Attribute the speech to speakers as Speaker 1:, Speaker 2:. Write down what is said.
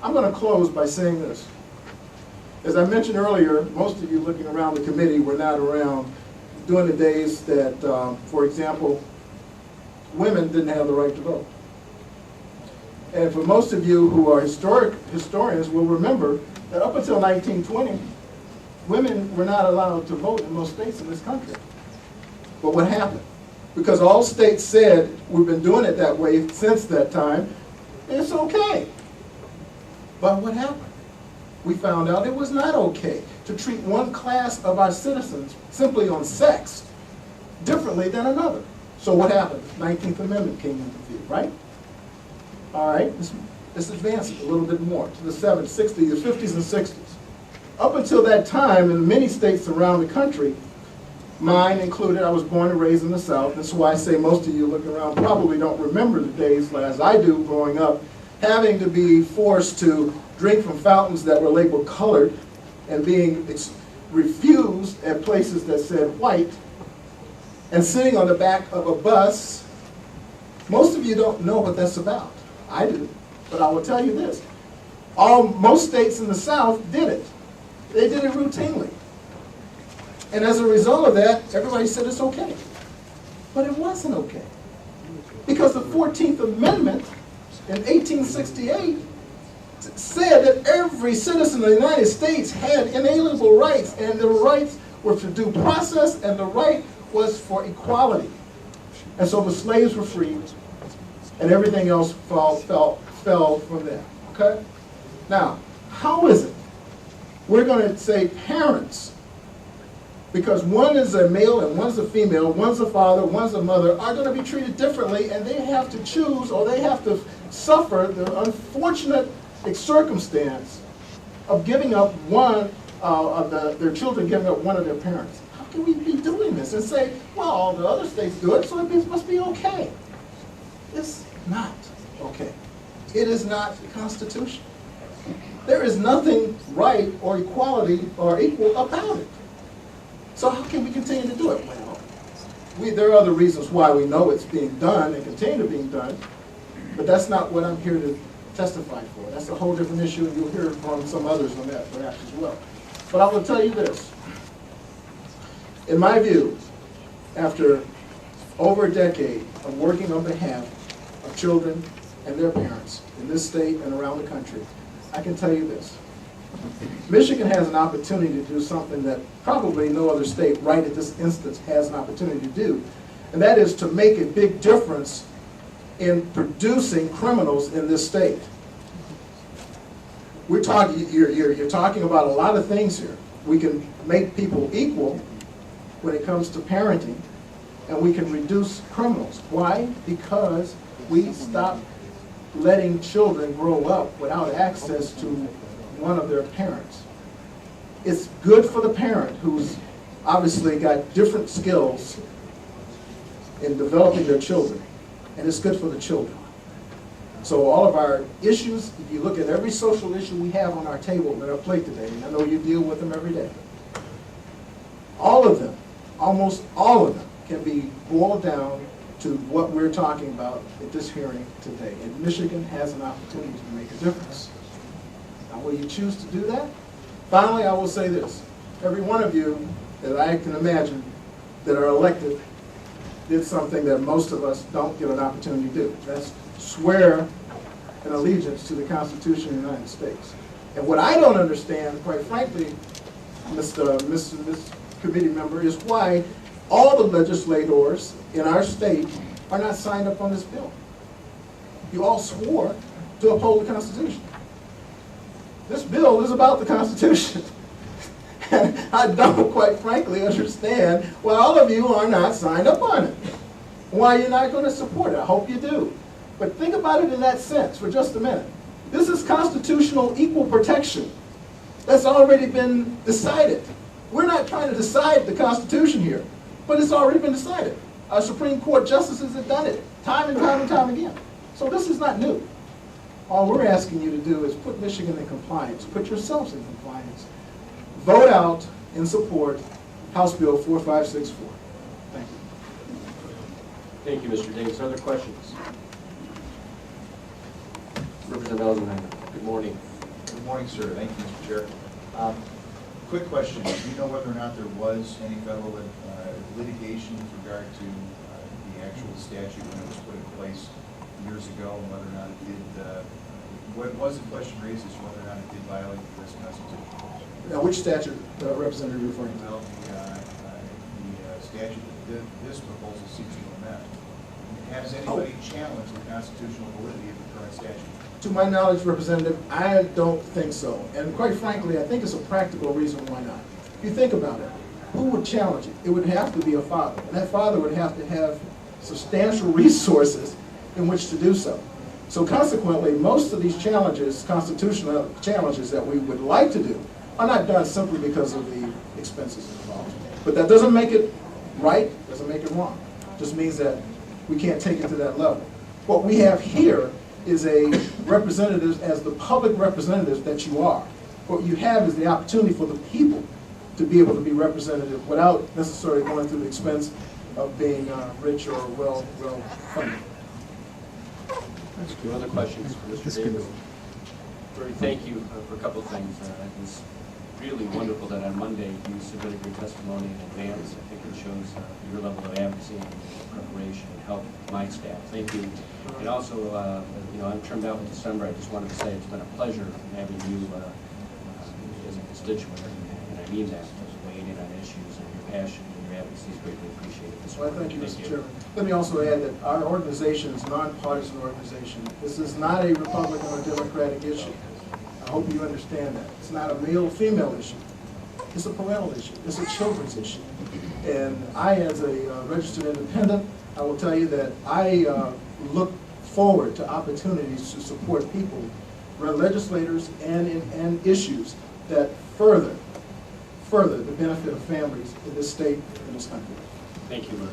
Speaker 1: I'm going to close by saying this. As I mentioned earlier, most of you looking around the committee were not around during the days that, for example, women didn't have the right to vote. And for most of you who are historians will remember that up until 1920, women were not allowed to vote in most states in this country. But what happened? Because all states said, we've been doing it that way since that time, it's okay. But what happened? We found out it was not okay to treat one class of our citizens simply on sex differently than another. So what happened? The 19th Amendment came into view, right? All right, let's advance it a little bit more to the 70s, 60s, the 50s, and 60s. Up until that time, in many states around the country, mine included, I was born and raised in the South. That's why I say most of you looking around probably don't remember the days, as I do growing up, having to be forced to drink from fountains that were labeled colored and being refused at places that said white, and sitting on the back of a bus. Most of you don't know what that's about. I do, but I will tell you this. Most states in the South did it. They did it routinely. And as a result of that, everybody said it's okay. But it wasn't okay. Because the 14th Amendment in 1868 said that every citizen of the United States had inalienable rights, and the rights were for due process, and the right was for equality. And so the slaves were freed, and everything else fell from there. Okay? Now, how is it? We're going to say parents, because one is a male and one's a female, one's a father, one's a mother, are going to be treated differently, and they have to choose, or they have to suffer the unfortunate circumstance of giving up one of their children giving up one of their parents. How can we be doing this and say, well, all the other states do it, so it must be okay? It's not okay. It is not constitutional. There is nothing right or equality or equal about it. So how can we continue to do it? Well, there are other reasons why we know it's being done and continue to being done, but that's not what I'm here to testify for. That's a whole different issue, and you'll hear from some others on that perhaps as well. But I will tell you this. In my view, after over a decade of working on behalf of children and their parents in this state and around the country, I can tell you this. Michigan has an opportunity to do something that probably no other state right at this instance has an opportunity to do, and that is to make a big difference in producing criminals in this state. We're talking, you're talking about a lot of things here. We can make people equal when it comes to parenting, and we can reduce criminals. Why? Because we stop letting children grow up without access to one of their parents. It's good for the parent who's obviously got different skills in developing their children, and it's good for the children. So all of our issues, if you look at every social issue we have on our table and our plate today, and I know you deal with them every day, all of them, almost all of them, can be boiled down to what we're talking about at this hearing today. And Michigan has an opportunity to make a difference. Now, will you choose to do that? Finally, I will say this. Every one of you that I can imagine that are elected did something that most of us don't get an opportunity to do. That's swear an allegiance to the Constitution of the United States. And what I don't understand, quite frankly, Mr. Committee member, is why all the legislators in our state are not signed up on this bill. You all swore to uphold the Constitution. This bill is about the Constitution. And I don't, quite frankly, understand why all of you are not signed up on it. Why you're not going to support it. I hope you do. But think about it in that sense for just a minute. This is constitutional equal protection. That's already been decided. We're not trying to decide the Constitution here, but it's already been decided. Our Supreme Court justices have done it time and time and time again. So this is not new. All we're asking you to do is put Michigan in compliance, put yourselves in compliance. Vote out in support House Bill 4564. Thank you.
Speaker 2: Thank you, Mr. Davis. Other questions? Representative Eisenhower, good morning.
Speaker 3: Good morning, sir. Thank you, Mr. Chair. Quick question. Do you know whether or not there was any federal litigation with regard to the actual statute when it was put in place years ago, and whether or not it did, what was the question raised as to whether or not it did violate the U.S. Constitution?
Speaker 1: Now, which statute, Representative, are you referring to?
Speaker 3: Well, the statute that this proposal seeks to amend. Has anybody challenged the constitutional validity of the current statute?
Speaker 1: To my knowledge, Representative, I don't think so. And quite frankly, I think it's a practical reason why not. If you think about it, who would challenge it? It would have to be a father. And that father would have to have substantial resources in which to do so. So consequently, most of these challenges, constitutional challenges that we would like to do, are not done simply because of the expenses involved. But that doesn't make it right, doesn't make it wrong. It just means that we can't take it to that level. What we have here is a representative, as the public representatives that you are. What you have is the opportunity for the people to be able to be representative without necessarily going through the expense of being rich or well funded.
Speaker 2: Any other questions for Mr. Davis? Rory, thank you for a couple of things. It was really wonderful that on Monday you submitted your testimony in advance. I think it shows your level of advocacy and preparation and help my staff. Thank you. And also, I'm turned out in December. I just wanted to say it's been a pleasure having you as a constituent, and I mean that, as weighing in on issues, and your passion and your advocacy is greatly appreciated.
Speaker 1: Well, thank you, Mr. Chairman. Let me also add that our organization is a nonpartisan organization. This is not a Republican or Democratic issue. I hope you understand that. It's not a male-female issue. It's a parental issue. It's a children's issue. And I, as a registered independent, I will tell you that I look forward to opportunities to support people, legislators, and issues that further the benefit of families in this state and in this country.
Speaker 2: Thank you, Rory.